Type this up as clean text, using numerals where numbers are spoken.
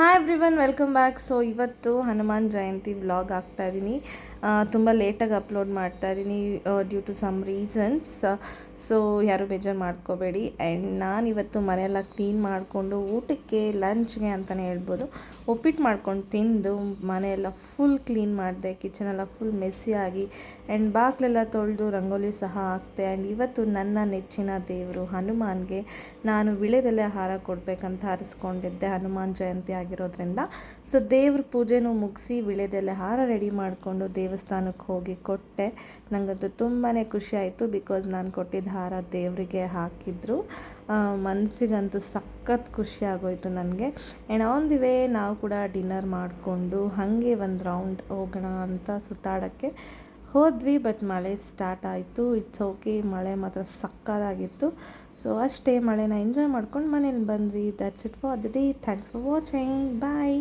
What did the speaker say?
Hi everyone welcome back. So ಇವತ್ತು Hanuman Jayanti vlog ಆಗ್ತಾಯಿದ್ದೀನಿ. ತುಂಬ ಲೇಟಾಗಿ ಅಪ್ಲೋಡ್ ಮಾಡ್ತಾಯಿದ್ದೀನಿ due to some reasons. So ಯಾರೂ ಬೇಜಾರು ಮಾಡ್ಕೋಬೇಡಿ. ಆ್ಯಂಡ್ ನಾನಿವತ್ತು ಮನೆಯೆಲ್ಲ ಕ್ಲೀನ್ ಮಾಡಿಕೊಂಡು ಊಟಕ್ಕೆ ಲಂಚ್ಗೆ ಅಂತಲೇ ಹೇಳ್ಬೋದು ಉಪ್ಪಿಟ್ಟು ಮಾಡ್ಕೊಂಡು ತಿಂದು ಮನೆಯೆಲ್ಲ ಫುಲ್ ಕ್ಲೀನ್ ಮಾಡಿದೆ. ಕಿಚನೆಲ್ಲ ಫುಲ್ ಮೆಸ್ಸಿಯಾಗಿ ಆ್ಯಂಡ್ ಬಾಗಿಲೆಲ್ಲ ತೊಳೆದು ರಂಗೋಲಿ ಸಹ ಹಾಕ್ತೆ. ಆ್ಯಂಡ್ ಇವತ್ತು ನನ್ನ ನೆಚ್ಚಿನ ದೇವರು ಹನುಮಾನ್ಗೆ ನಾನು ವಿಳೆದೆಲೆ ಹಾರ ಕೊಡಬೇಕಂತ ಹರಿಸ್ಕೊಂಡಿದ್ದೆ, ಹನುಮಾನ್ ಜಯಂತಿ ಆಗಿರೋದ್ರಿಂದ. ಸೊ ದೇವ್ರ ಪೂಜೆನೂ ಮುಗಿಸಿ ವಿಳೆದೆಲೆ ಹಾರ ರೆಡಿ ಮಾಡಿಕೊಂಡು ದೇವಸ್ಥಾನಕ್ಕೆ ಹೋಗಿ ಕೊಟ್ಟೆ. ನನಗಂತೂ ತುಂಬಾ ಖುಷಿ ಆಯಿತು, ಬಿಕಾಸ್ ನಾನು ಕೊಟ್ಟಿದ್ದ ಹಾರ ದೇವರಿಗೆ ಹಾಕಿದ್ರು. ಮನಸ್ಸಿಗಂತೂ ಸಖತ್ ಖುಷಿ ಆಗೋಯಿತು ನನಗೆ. ಆ್ಯಂಡ್ ಆನ್ ದಿ ವೇ ನಾವು ಕೂಡ ಡಿನ್ನರ್ ಮಾಡಿಕೊಂಡು ಹಾಗೆ ಒಂದು ರೌಂಡ್ ಹೋಗೋಣ ಅಂತ ಸುತ್ತಾಡೋಕ್ಕೆ ಹೋದ್ವಿ. ಬಟ್ ಮಳೆ ಸ್ಟಾರ್ಟ್ ಆಯಿತು. ಇಟ್ಸ್ ಓಕೆ, ಮಳೆ ಮಾತ್ರ ಸಕ್ಕತ್ತಾಗಿತ್ತು. ಸೊ ಅಷ್ಟೇ, ಮಳೆನ ಎಂಜಾಯ್ ಮಾಡ್ಕೊಂಡು ಮನೇಲಿ ಬಂದ್ವಿ. That's it for the day. Thanks for watching. Bye.